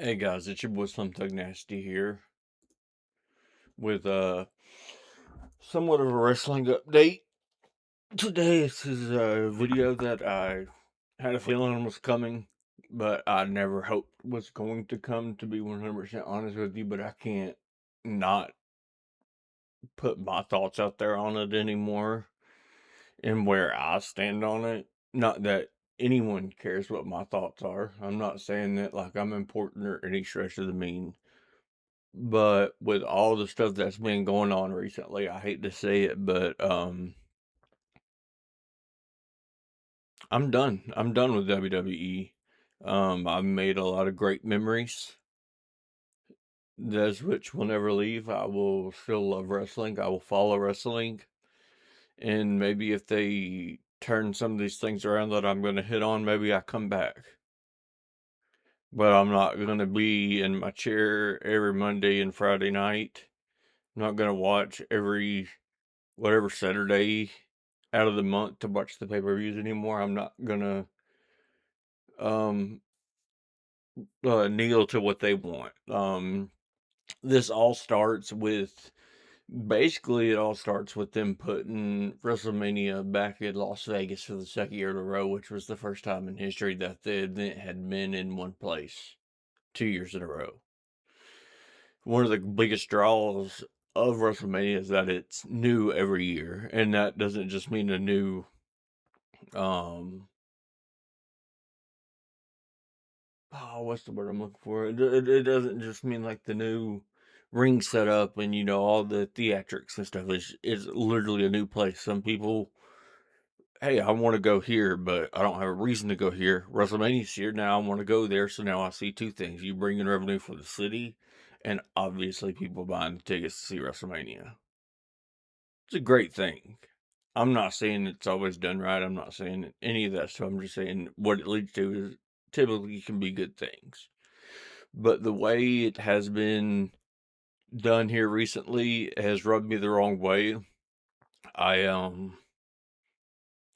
Hey guys, it's your boy Slim Thug Nasty here with somewhat of a wrestling update. Today this is a video that I had a feeling was coming, but I never hoped was going to come, to be 100% honest with you, but I can't not put my thoughts out there on it anymore and where I stand on it. Not that anyone cares what my thoughts are. I'm not saying that like I'm important or any stretch of the mean. But with all the stuff that's been going on recently, I hate to say it, but I'm done. I'm done with WWE. I've made a lot of great memories, those which will never leave. I will still love wrestling. I will follow wrestling, and maybe if they turn some of these things around that I'm going to hit on, maybe I come back. But I'm not going to be in my chair every Monday and Friday night. I'm not going to watch every whatever Saturday out of the month to watch the pay-per-views anymore. I'm not gonna um kneel to what they want. This all starts with basically it all starts with them putting WrestleMania back in Las Vegas for the second year in a row, which was the first time in history that the event had been in one place 2 years in a row. One of the biggest draws of WrestleMania is that it's new every year, and that doesn't just mean a new um what's the word I'm looking for? It doesn't just mean like the new ring setup and all the theatrics and stuff. It's literally a new place. Some people, hey, I want to go here, but I don't have a reason to go here. WrestleMania's here now. I want to go there, so now I see two things: you bring in revenue for the city, and obviously people buying the tickets to see WrestleMania. It's a great thing. I'm not saying it's always done right. I'm not saying any of that stuff. I'm just saying what it leads to is typically can be good things. But the way it has been done here recently has rubbed me the wrong way. I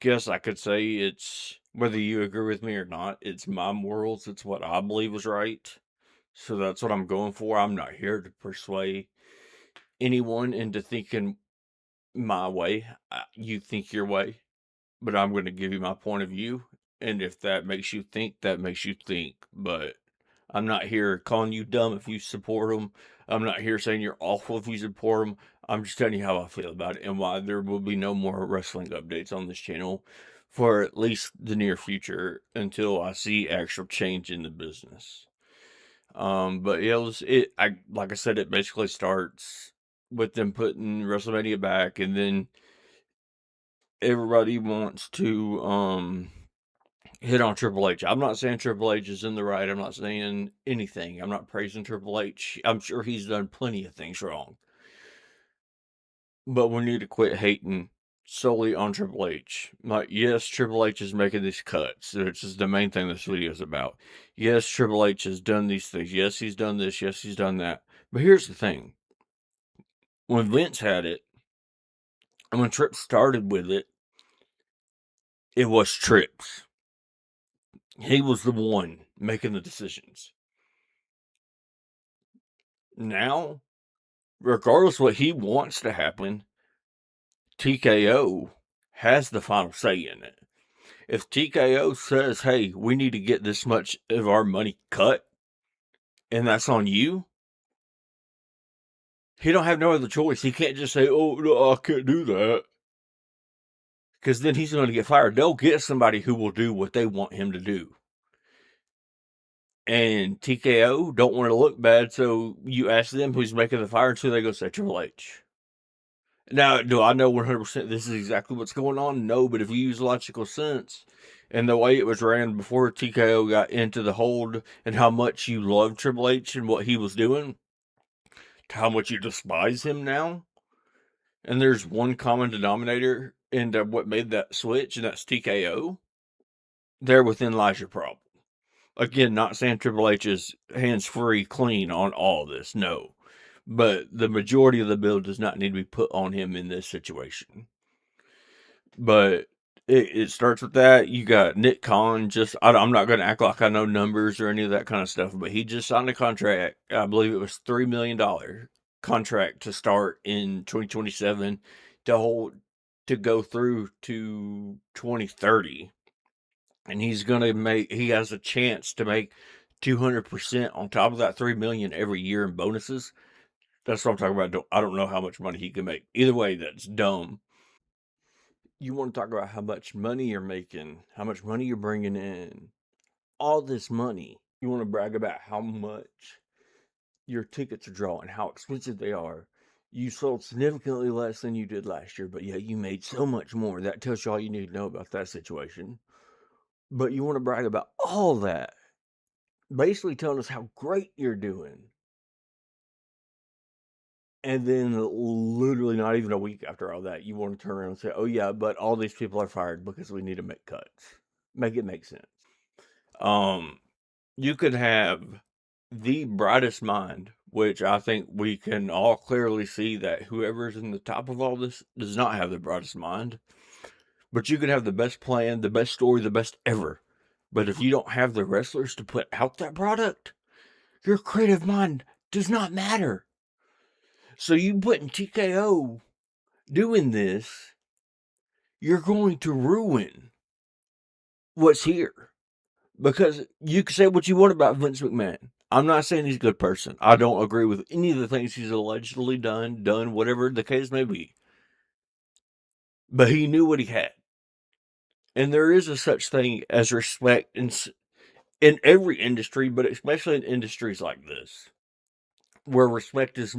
guess I could say it's whether you agree with me or not, it's my morals, it's what I believe is right. So that's what I'm going for. I'm not here to persuade anyone into thinking my way. You think your way, but I'm going to give you my point of view. And if that makes you think, that makes you think. But I'm not here calling you dumb if you support them. I'm not here saying you're awful if you support them. I'm just telling you how I feel about it and why there will be no more wrestling updates on this channel for at least the near future until I see actual change in the business. But yeah, like I said, it basically starts with them putting WrestleMania back, and then everybody wants to hit on Triple H. I'm not saying Triple H is in the right. I'm not saying anything. I'm not praising Triple H. I'm sure he's done plenty of things wrong. But we need to quit hating solely on Triple H. Like, yes, Triple H is making these cuts, which is the main thing this video is about. Yes, Triple H has done these things. Yes, he's done this. Yes, he's done that. But here's the thing. When Vince had it, and when Tripp started with it, it was Tripp's. He was the one making the decisions. Now, regardless of what he wants to happen, TKO has the final say in it. If TKO says, hey, we need to get this much of our money cut, and that's on you, he don't have no other choice. He can't just say, oh, no, I can't do that. Because then he's going to get fired. They'll get somebody who will do what they want him to do. And TKO don't want to look bad, so you ask them who's making the fire, so they go say Triple H. Now, do I know 100% this is exactly what's going on? No, but if you use logical sense and the way it was ran before TKO got into the hold and how much you love Triple H and what he was doing, to how much you despise him now, and there's one common denominator in what made that switch, and that's TKO, there within lies your problem. Again, not saying Triple H is hands-free clean on all this, no. But the majority of the bill does not need to be put on him in this situation. But It starts with that. You got Nick Khan. I'm not going to act like I know numbers or any of that kind of stuff, but he just signed a contract. I believe it was $3 million contract to start in 2027 to hold to go through to 2030, and he has a chance to make 200% on top of that 3 million every year in bonuses. That's what I'm talking about. I don't know how much money he can make. Either way, that's dumb. You want to talk about how much money you're making, how much money you're bringing in, all this money. You want to brag about how much your tickets are drawing, how expensive they are. You sold significantly less than you did last year, but yeah, you made so much more. That tells you all you need to know about that situation. But you want to brag about all that, basically telling us how great you're doing. And then, literally, not even a week after all that, you want to turn around and say, "Oh yeah, but all these people are fired because we need to make cuts." Make it make sense. Um, you could have the brightest mind, which I think we can all clearly see that whoever's in the top of all this does not have the brightest mind. But you could have the best plan, the best story, the best ever. But if you don't have the wrestlers to put out that product, your creative mind does not matter. So you putting TKO doing this, you're going to ruin what's here. Because you can say what you want about Vince McMahon. I'm not saying he's a good person. I don't agree with any of the things he's allegedly done, whatever the case may be. But he knew what he had. And there is a such thing as respect in every industry, but especially in industries like this, where respect is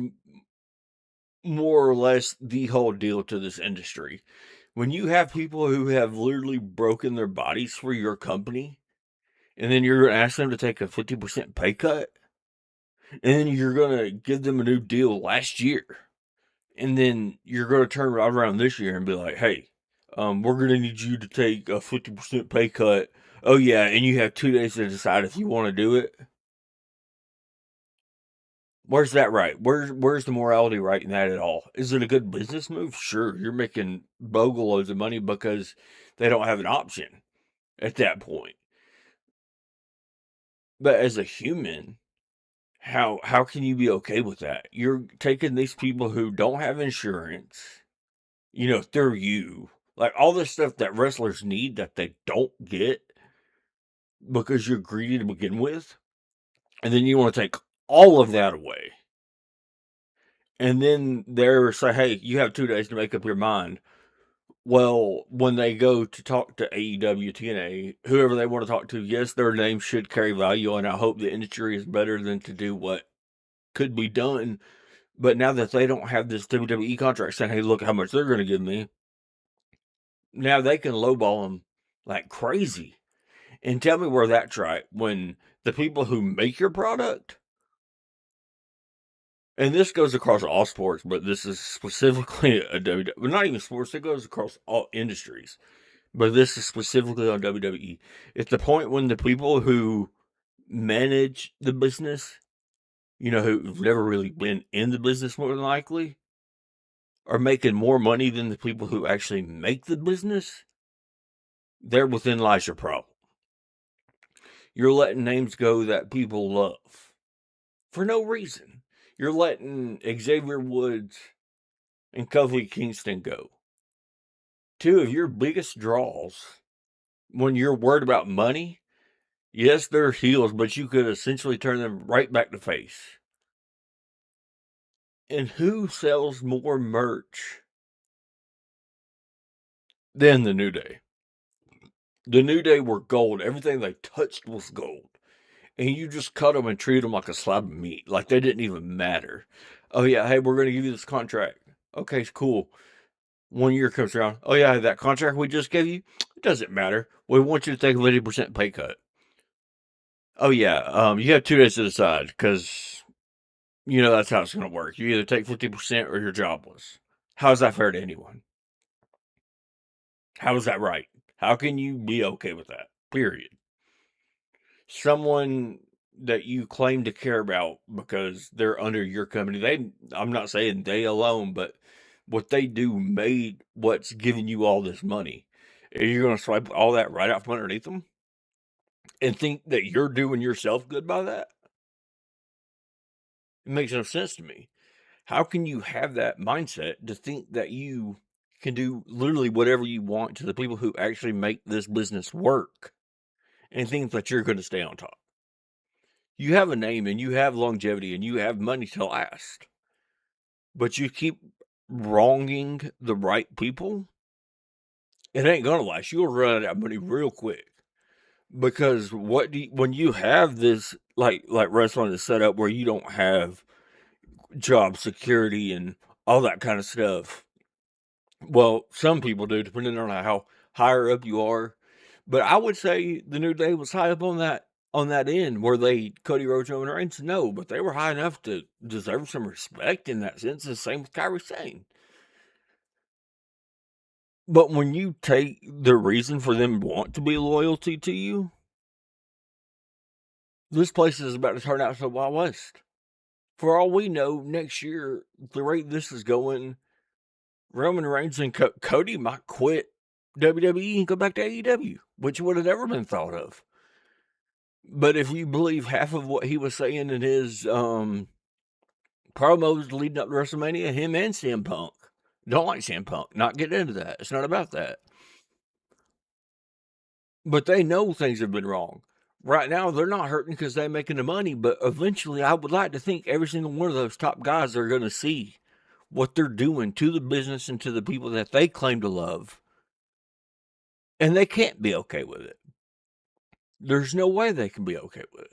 more or less the whole deal to this industry. When you have people who have literally broken their bodies for your company, and then you're going to ask them to take a 50% pay cut, and then you're going to give them a new deal last year, and then you're going to turn right around this year and be like, hey, we're going to need you to take a 50% pay cut. Oh, yeah, and you have 2 days to decide if you want to do it. Where's that right? Where's the morality right in that at all? Is it a good business move? Sure, you're making bogle loads of money because they don't have an option at that point. But as a human, how can you be okay with that? You're taking these people who don't have insurance, through you, like all this stuff that wrestlers need that they don't get because you're greedy to begin with, and then you want to take all of that away, and then they're say, hey, you have 2 days to make up your mind. Well, when they go to talk to AEW, TNA, whoever they want to talk to, yes, their name should carry value, and I hope the industry is better than to do what could be done. But now that they don't have this WWE contract saying, hey, look how much they're going to give me, now they can lowball them like crazy. And tell me where that's right when the people who make your product, and this goes across all sports, but this is specifically a WWE, well, not even sports, it goes across all industries, but this is specifically on WWE. It's the point when the people who manage the business, who've never really been in the business more than likely, are making more money than the people who actually make the business, there within lies your problem. You're letting names go that people love for no reason. You're letting Xavier Woods and Kofi Kingston go. Two of your biggest draws when you're worried about money. Yes, they're heels, but you could essentially turn them right back to face. And who sells more merch than the New Day? The New Day were gold. Everything they touched was gold. And you just cut them and treat them like a slab of meat. Like they didn't even matter. Oh, yeah, hey, we're going to give you this contract. Okay, cool. 1 year comes around. Oh, yeah, that contract we just gave you, it doesn't matter. We want you to take a 50% pay cut. Oh, yeah, you have 2 days to decide because, that's how it's going to work. You either take 50% or you're jobless. How is that fair to anyone? How is that right? How can you be okay with that? Period. Someone that you claim to care about because they're under your company, I'm not saying they alone, but what they do made what's giving you all this money. And you're gonna swipe all that right out from underneath them and think that you're doing yourself good by that? It makes no sense to me. How can you have that mindset to think that you can do literally whatever you want to the people who actually make this business work and think that you're gonna stay on top? You have a name and you have longevity and you have money to last, but you keep wronging the right people, it ain't gonna last. You'll run out of money real quick. Because when you have this like wrestling is set up where you don't have job security and all that kind of stuff. Well, some people do, depending on how higher up you are. But I would say the New Day was high up on that end. Were they Cody Rhodes, Roman Reigns? No, but they were high enough to deserve some respect in that sense. The same with Kyrie Sane. But when you take the reason for them want to be loyalty to you, this place is about to turn out to the Wild West. For all we know, next year, the rate this is going, Roman Reigns and Cody might quit WWE and go back to AEW, which would have never been thought of. But if you believe half of what he was saying in his promos leading up to WrestleMania, him and CM Punk don't like CM Punk. Not getting into that. It's not about that. But they know things have been wrong. Right now, they're not hurting because they're making the money. But eventually, I would like to think every single one of those top guys are going to see what they're doing to the business and to the people that they claim to love. And they can't be okay with it. There's no way they can be okay with it.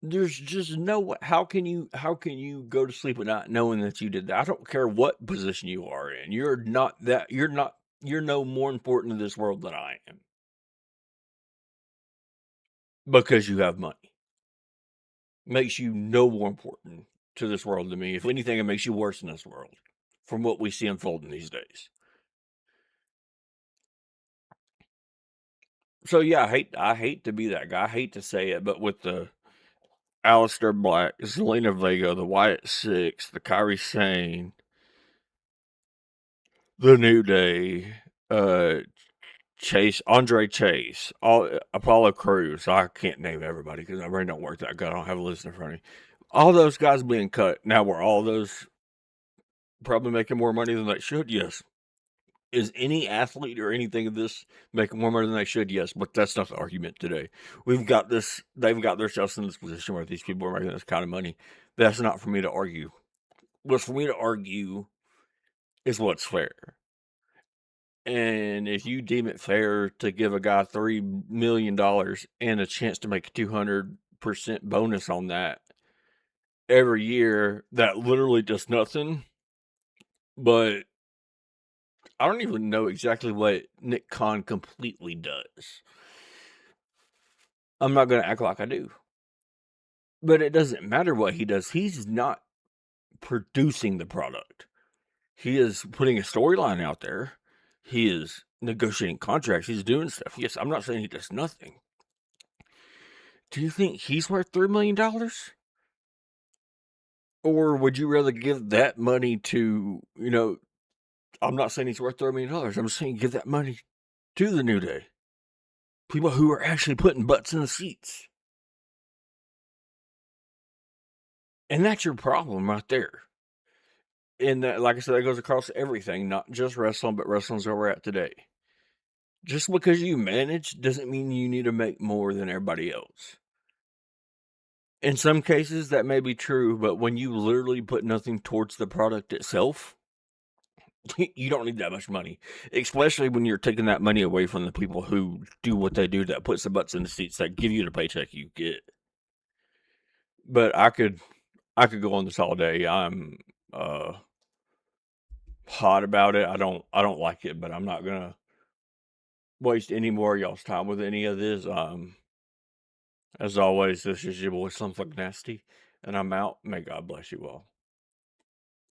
There's just no way. How can you go to sleep at night knowing that you did that? I don't care what position you are in. You're no more important to this world than I am. Because you have money. Makes you no more important to this world than me. If anything, it makes you worse in this world from what we see unfolding these days. So yeah, I hate to be that guy. I hate to say it, but with the Aleister Black, Zelina Vega, the Wyatt Six, the Kyrie Sane, the New Day, Andre Chase, all Apollo Crews. I can't name everybody because my brain don't work that good. I don't have a list in front of me. All those guys being cut. Now, were all those probably making more money than they should? Yes. Is any athlete or anything of this making more money than they should? Yes, but that's not the argument today. They've got themselves in this position where these people are making this kind of money. That's not for me to argue. What's for me to argue is what's fair. And if you deem it fair to give a guy $3 million and a chance to make a 200% bonus on that every year, that literally does nothing. But I don't even know exactly what Nick Khan completely does. I'm not going to act like I do. But it doesn't matter what he does. He's not producing the product. He is putting a storyline out there. He is negotiating contracts. He's doing stuff. Yes, I'm not saying he does nothing. Do you think he's worth $3 million? Or would you rather give that money to, I'm not saying he's worth $3 million. I'm saying give that money to the New Day. People who are actually putting butts in the seats. And that's your problem right there. And that, like I said, that goes across everything, not just wrestling, but wrestling's where we're at today. Just because you manage doesn't mean you need to make more than everybody else. In some cases, that may be true, but when you literally put nothing towards the product itself, you don't need that much money. Especially when you're taking that money away from the people who do what they do, that puts the butts in the seats, that give you the paycheck you get. But I could go on this all day. I'm hot about it. I don't like it, but I'm not gonna waste any more of y'all's time with any of this. As always, this is your boy Something Nasty, and I'm out. May God bless you all.